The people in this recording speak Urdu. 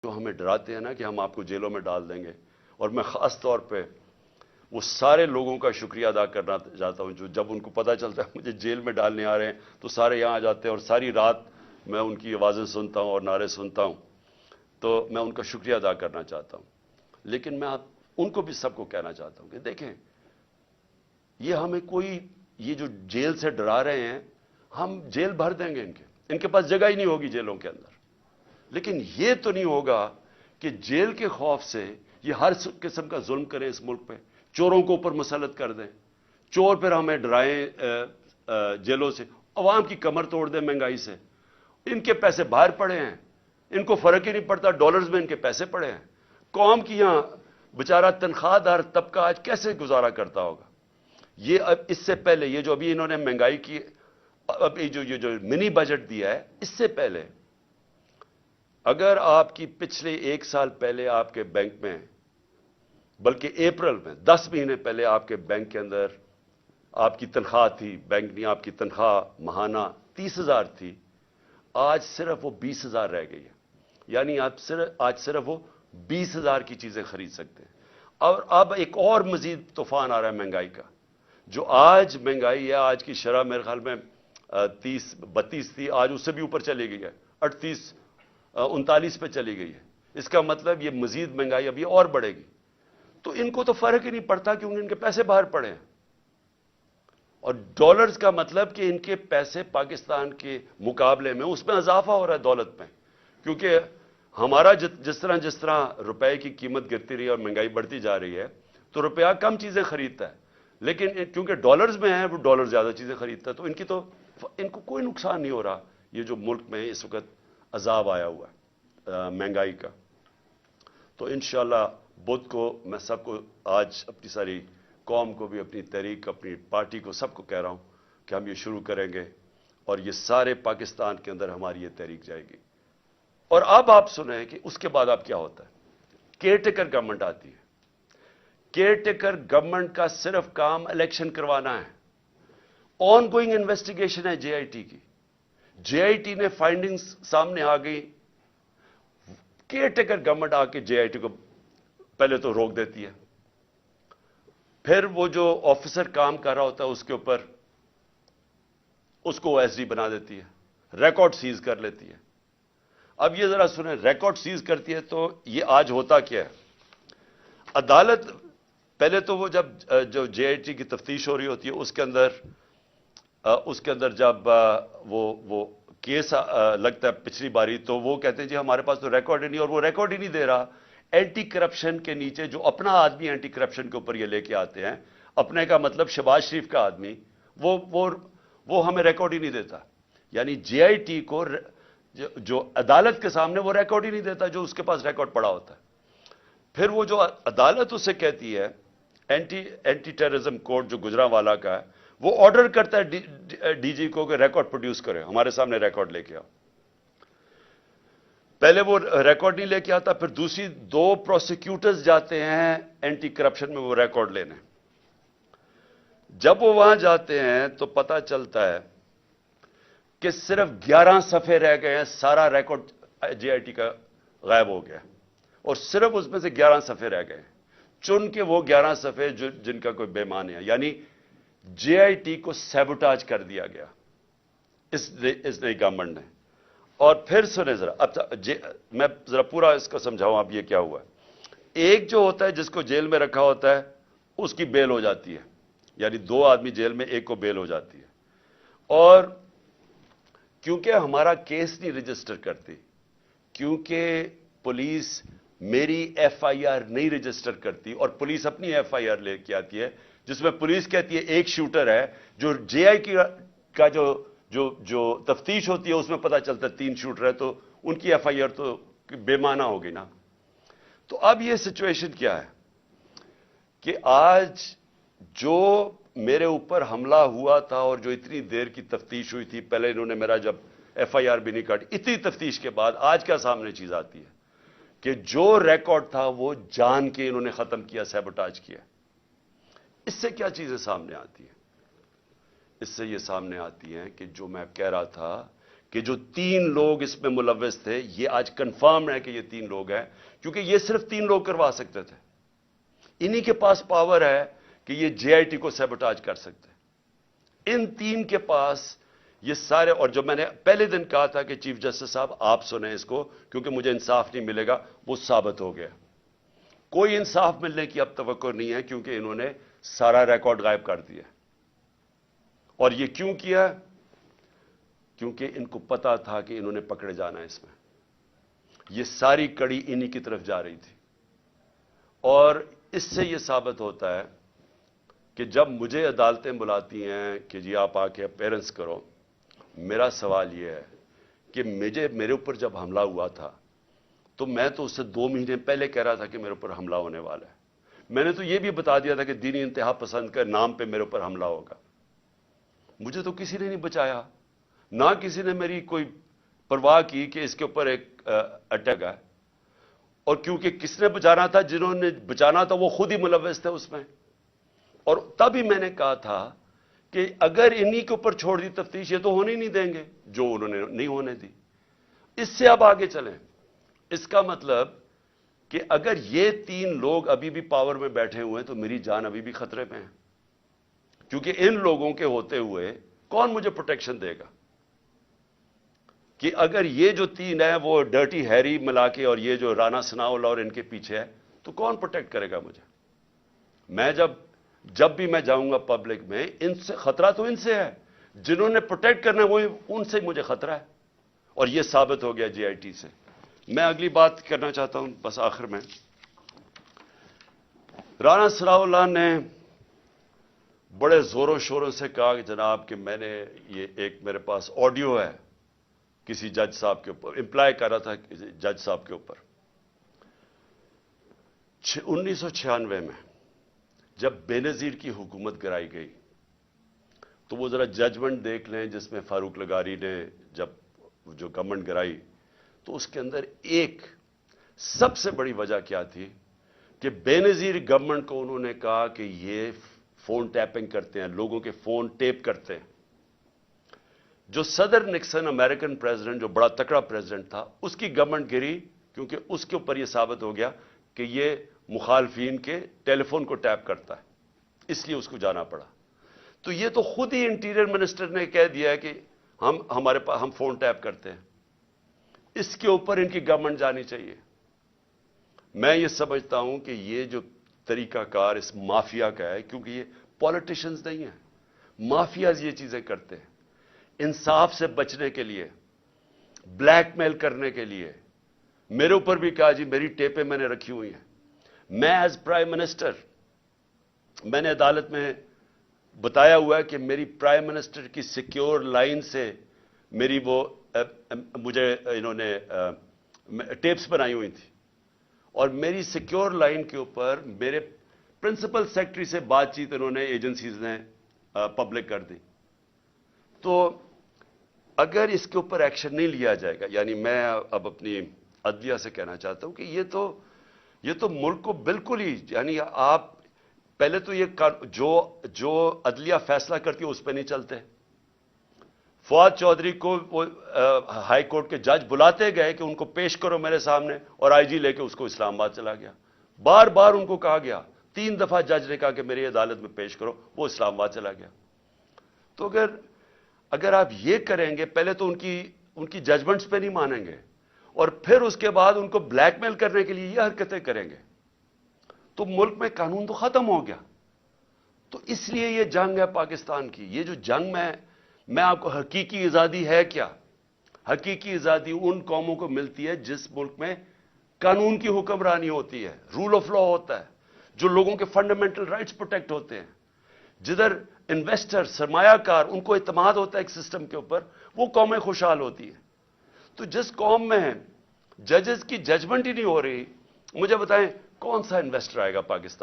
جو ہمیں ڈراتے ہیں نا کہ ہم آپ کو جیلوں میں ڈال دیں گے، اور میں خاص طور پہ وہ سارے لوگوں کا شکریہ ادا کرنا چاہتا ہوں جو جب ان کو پتہ چلتا ہے مجھے جیل میں ڈالنے آ رہے ہیں تو سارے یہاں آ جاتے ہیں اور ساری رات میں ان کی آوازیں سنتا ہوں اور نعرے سنتا ہوں، تو میں ان کا شکریہ ادا کرنا چاہتا ہوں۔ لیکن میں ان کو بھی سب کو کہنا چاہتا ہوں کہ دیکھیں، یہ ہمیں کوئی یہ جو جیل سے ڈرا رہے ہیں، ہم جیل بھر دیں گے، ان کے پاس جگہ ہی نہیں ہوگی جیلوں کے اندر، لیکن یہ تو نہیں ہوگا کہ جیل کے خوف سے یہ ہر قسم کا ظلم کریں اس ملک پہ، چوروں کو اوپر مسلط کر دیں، چور پھر ہمیں ڈرائیں جیلوں سے، عوام کی کمر توڑ دیں مہنگائی سے۔ ان کے پیسے باہر پڑے ہیں، ان کو فرق ہی نہیں پڑتا، ڈالرز میں ان کے پیسے پڑے ہیں۔ قوم کی یہاں بیچارہ تنخواہ دار طبقہ آج کیسے گزارا کرتا ہوگا؟ یہ اب اس سے پہلے یہ جو ابھی انہوں نے مہنگائی کی، اب یہ جو منی بجٹ دیا ہے، اس سے پہلے اگر آپ کی پچھلے 1 سال پہلے آپ کے بینک میں، بلکہ اپریل میں 10 مہینے پہلے آپ کے بینک کے اندر آپ کی تنخواہ تھی، بینک نے آپ کی تنخواہ ماہانہ 30,000 تھی، آج صرف وہ 20,000 رہ گئی ہے۔ یعنی آج صرف وہ 20,000 کی چیزیں خرید سکتے ہیں۔ اور اب ایک اور مزید طوفان آ رہا ہے مہنگائی کا، جو آج مہنگائی ہے، آج کی شرح میرے خیال میں 32 تھی، آج اس سے بھی اوپر چلی گئی ہے، 39 پہ چلی گئی ہے۔ اس کا مطلب یہ مزید مہنگائی اب یہ اور بڑھے گی۔ تو ان کو تو فرق ہی نہیں پڑتا کیونکہ ان کے پیسے باہر پڑے ہیں، اور ڈالرز کا مطلب کہ ان کے پیسے پاکستان کے مقابلے میں اس میں اضافہ ہو رہا ہے دولت میں، کیونکہ ہمارا جس طرح روپے کی قیمت گرتی رہی ہے اور مہنگائی بڑھتی جا رہی ہے تو روپیہ کم چیزیں خریدتا ہے، لیکن کیونکہ ڈالرز میں ہے وہ ڈالر زیادہ چیزیں خریدتا ہے، تو ان کو کوئی نقصان نہیں ہو رہا۔ یہ جو ملک میں اس وقت عذاب آیا ہوا ہے مہنگائی کا، تو انشاءاللہ بدھ کو میں سب کو آج اپنی ساری قوم کو بھی، اپنی تحریک، اپنی پارٹی کو، سب کو کہہ رہا ہوں کہ ہم یہ شروع کریں گے اور یہ سارے پاکستان کے اندر ہماری یہ تحریک جائے گی۔ اور اب آپ سنیں کہ اس کے بعد اب کیا ہوتا ہے۔ کیئر ٹیکر گورنمنٹ آتی ہے۔ کیئر ٹیکر گورنمنٹ کا صرف کام الیکشن کروانا ہے۔ آن گوئنگ انویسٹیگیشن ہے جے آئی ٹی کی، جے آئی ٹی نے فائنڈنگز سامنے آ گئی، کیئر ٹیکر گورنمنٹ آ کے جے آئی ٹی کو پہلے تو روک دیتی ہے، پھر وہ جو آفیسر کام کر رہا ہوتا ہے اس کے اوپر اس کو ایس ڈی بنا دیتی ہے، ریکارڈ سیز کر لیتی ہے۔ اب یہ ذرا سنیں، ریکارڈ سیز کرتی ہے تو یہ آج ہوتا کیا ہے؟ عدالت پہلے تو وہ جو جے آئی ٹی کی تفتیش ہو رہی ہوتی ہے اس کے اندر جب وہ کیس لگتا ہے پچھلی باری، تو وہ کہتے ہیں جی ہمارے پاس تو ریکارڈ ہی نہیں، اور وہ ریکارڈ ہی نہیں دے رہا۔ اینٹی کرپشن کے نیچے جو اپنا آدمی اینٹی کرپشن کے اوپر یہ لے کے آتے ہیں، اپنے کا مطلب شہباز شریف کا آدمی، وہ ہمیں ریکارڈ ہی نہیں دیتا۔ یعنی جے آئی ٹی کو جو عدالت کے سامنے وہ ریکارڈ ہی نہیں دیتا جو اس کے پاس ریکارڈ پڑا ہوتا ہے۔ پھر وہ جو عدالت اسے کہتی ہے، اینٹی ٹیررزم کورٹ جو گجرانوالہ کا ہے، وہ آرڈر کرتا ہے ڈی جی کو کہ ریکارڈ پروڈیوس کرے، ہمارے سامنے ریکارڈ لے کے آؤ۔ پہلے وہ ریکارڈ نہیں لے کے آتا، پھر دوسری 2 پروسیکیوٹرز جاتے ہیں اینٹی کرپشن میں وہ ریکارڈ لینے۔ جب وہ وہاں جاتے ہیں تو پتہ چلتا ہے کہ صرف 11 صفحے رہ گئے ہیں، سارا ریکارڈ جے آئی ٹی کا غائب ہو گیا، اور صرف اس میں سے 11 صفحے رہ گئے ہیں، چن کے وہ 11 صفحے جن کا کوئی بے معنی ہے۔ یعنی جے آئی ٹی کو سیبوٹاج کر دیا گیا اس نئی گورنمنٹ نے۔ اور پھر سنیں ذرا، اب میں ذرا پورا اس کو سمجھاؤں اب یہ کیا ہوا ہے۔ ایک جو ہوتا ہے جس کو جیل میں رکھا ہوتا ہے اس کی بیل ہو جاتی ہے، یعنی 2 آدمی جیل میں، ایک کو بیل ہو جاتی ہے۔ اور کیونکہ ہمارا کیس نہیں رجسٹر کرتی، کیونکہ پولیس میری ایف آئی آر نہیں رجسٹر کرتی، اور پولیس اپنی ایف آئی آر لے کے آتی ہے جس میں پولیس کہتی ہے ایک شوٹر ہے، جو جے آئی کا جو تفتیش ہوتی ہے اس میں پتہ چلتا ہے 3 شوٹر ہے، تو ان کی ایف آئی آر تو بے معنی ہوگی نا۔ تو اب یہ سچویشن کیا ہے کہ آج جو میرے اوپر حملہ ہوا تھا اور جو اتنی دیر کی تفتیش ہوئی تھی، پہلے انہوں نے میرا جب ایف آئی آر بھی نہیں کاٹی، اتنی تفتیش کے بعد آج کیا سامنے چیز آتی ہے کہ جو ریکارڈ تھا وہ جان کے انہوں نے ختم کیا، سیبوٹاج کیا۔ اس سے کیا چیزیں سامنے آتی ہیں؟ اس سے یہ سامنے آتی ہیں کہ جو میں کہہ رہا تھا کہ جو 3 لوگ اس میں ملوث تھے، یہ آج کنفرم ہے کہ یہ 3 لوگ ہیں، کیونکہ یہ صرف 3 لوگ کروا سکتے تھے. انہی کے پاس پاور ہے کہ یہ جے آئی ٹی کو سیبوٹاج کر سکتے. ان 3 کے پاس یہ سارے، اور جو میں نے پہلے دن کہا تھا کہ چیف جسٹس صاحب آپ سنیں اس کو کیونکہ مجھے انصاف نہیں ملے گا، وہ ثابت ہو گیا. کوئی انصاف ملنے کی اب توقع نہیں ہے کیونکہ انہوں نے سارا ریکارڈ غائب کر دیا. اور یہ کیوں کیا؟ کیونکہ ان کو پتا تھا کہ انہوں نے پکڑے جانا ہے. اس میں یہ ساری کڑی انہی کی طرف جا رہی تھی. اور اس سے یہ ثابت ہوتا ہے کہ جب مجھے عدالتیں بلاتی ہیں کہ جی آپ آ کے اپیرنس کرو، میرا سوال یہ ہے کہ میرے اوپر جب حملہ ہوا تھا تو میں تو اس سے 2 مہینے پہلے کہہ رہا تھا کہ میرے اوپر حملہ ہونے والا ہے. میں نے تو یہ بھی بتا دیا تھا کہ دینی انتہا پسند کے نام پہ میرے اوپر حملہ ہوگا. مجھے تو کسی نے نہیں بچایا، نہ کسی نے میری کوئی پرواہ کی کہ اس کے اوپر ایک اٹیک ہے. اور کیونکہ کس نے بچانا تھا، جنہوں نے بچانا تھا وہ خود ہی ملوث تھے اس میں. اور تب ہی میں نے کہا تھا کہ اگر انہی کے اوپر چھوڑ دی تفتیش، یہ تو ہونے نہیں دیں گے جو انہوں نے نہیں ہونے دی. اس سے اب آگے چلیں. اس کا مطلب کہ اگر یہ 3 لوگ ابھی بھی پاور میں بیٹھے ہوئے ہیں تو میری جان ابھی بھی خطرے میں ہے، کیونکہ ان لوگوں کے ہوتے ہوئے کون مجھے پروٹیکشن دے گا؟ کہ اگر یہ جو 3 ہیں وہ ڈرٹی ہیری ملا کے اور یہ جو رانا ثناءاللہ اور ان کے پیچھے ہے تو کون پروٹیکٹ کرے گا مجھے؟ میں جب بھی میں جاؤں گا پبلک میں، ان سے خطرہ تو ان سے ہے، جنہوں نے پروٹیکٹ کرنا ہے وہ ان سے مجھے خطرہ ہے. اور یہ ثابت ہو گیا جے آئی ٹی سے. میں اگلی بات کرنا چاہتا ہوں بس آخر میں. رانا ثناءاللہ نے بڑے زوروں شوروں سے کہا کہ جناب کہ میں نے یہ ایک میرے پاس آڈیو ہے کسی جج صاحب کے اوپر، امپلائی کر رہا تھا جج صاحب کے اوپر. 1996 میں جب بے نظیر کی حکومت گرائی گئی تو وہ ذرا ججمنٹ دیکھ لیں جس میں فاروق لغاری نے جب جو گورنمنٹ گرائی تو اس کے اندر ایک سب سے بڑی وجہ کیا تھی کہ بے نظیر گورنمنٹ کو انہوں نے کہا کہ یہ فون ٹیپنگ کرتے ہیں، لوگوں کے فون ٹیپ کرتے ہیں. جو صدر نکسن امریکن پریزیڈنٹ، جو بڑا تکڑا پریزیڈنٹ تھا، اس کی گورنمنٹ گری کیونکہ اس کے اوپر یہ ثابت ہو گیا کہ یہ مخالفین کے ٹیلی فون کو ٹیپ کرتا ہے، اس لیے اس کو جانا پڑا. تو یہ تو خود ہی انٹیریئر منسٹر نے کہہ دیا ہے کہ ہمارے پاس ہم فون ٹیپ کرتے ہیں. اس کے اوپر ان کی گورنمنٹ جانی چاہیے. میں یہ سمجھتا ہوں کہ یہ جو طریقہ کار اس مافیا کا ہے، کیونکہ یہ پولیٹیشنز نہیں ہیں، مافیاز یہ چیزیں کرتے ہیں انصاف سے بچنے کے لیے، بلیک میل کرنے کے لیے. میرے اوپر بھی کہا جی میری ٹیپیں میں نے رکھی ہوئی ہیں. میں ایز پرائم منسٹر، میں نے عدالت میں بتایا ہوا ہے کہ میری پرائم منسٹر کی سیکیور لائن سے میری وہ مجھے انہوں نے ٹیپس بنائی ہوئی تھی، اور میری سیکیور لائن کے اوپر میرے پرنسپل سیکرٹری سے بات چیت انہوں نے ایجنسیز نے پبلک کر دی. تو اگر اس کے اوپر ایکشن نہیں لیا جائے گا، یعنی میں اب اپنی عدلیہ سے کہنا چاہتا ہوں کہ یہ تو ملک کو بالکل ہی، یعنی آپ پہلے تو یہ جو عدلیہ فیصلہ کرتی ہے اس پہ نہیں چلتے. فواد چودھری کو وہ ہائی کورٹ کے جج بلاتے گئے کہ ان کو پیش کرو میرے سامنے، اور آئی جی لے کے اس کو اسلام آباد چلا گیا. بار بار ان کو کہا گیا، 3 دفعہ جج نے کہا کہ میری عدالت میں پیش کرو، وہ اسلام آباد چلا گیا. تو اگر آپ یہ کریں گے، پہلے تو ان کی ججمنٹس پہ نہیں مانیں گے، اور پھر اس کے بعد ان کو بلیک میل کرنے کے لیے یہ حرکتیں کریں گے، تو ملک میں قانون تو ختم ہو گیا. تو اس لیے یہ جنگ ہے پاکستان کی. یہ جو جنگ میں آپ کو حقیقی آزادی ہے کیا؟ حقیقی آزادی ان قوموں کو ملتی ہے جس ملک میں قانون کی حکمرانی ہوتی ہے، رول آف لا ہوتا ہے، جو لوگوں کے فنڈامنٹل رائٹس پروٹیکٹ ہوتے ہیں، جدھر انویسٹر، سرمایہ کار، ان کو اعتماد ہوتا ہے ایک سسٹم کے اوپر، وہ قومیں خوشحال ہوتی ہیں. تو جس قوم میں ججز کی ججمنٹ ہی نہیں ہو رہی، مجھے بتائیں کون سا انویسٹر آئے گا پاکستان؟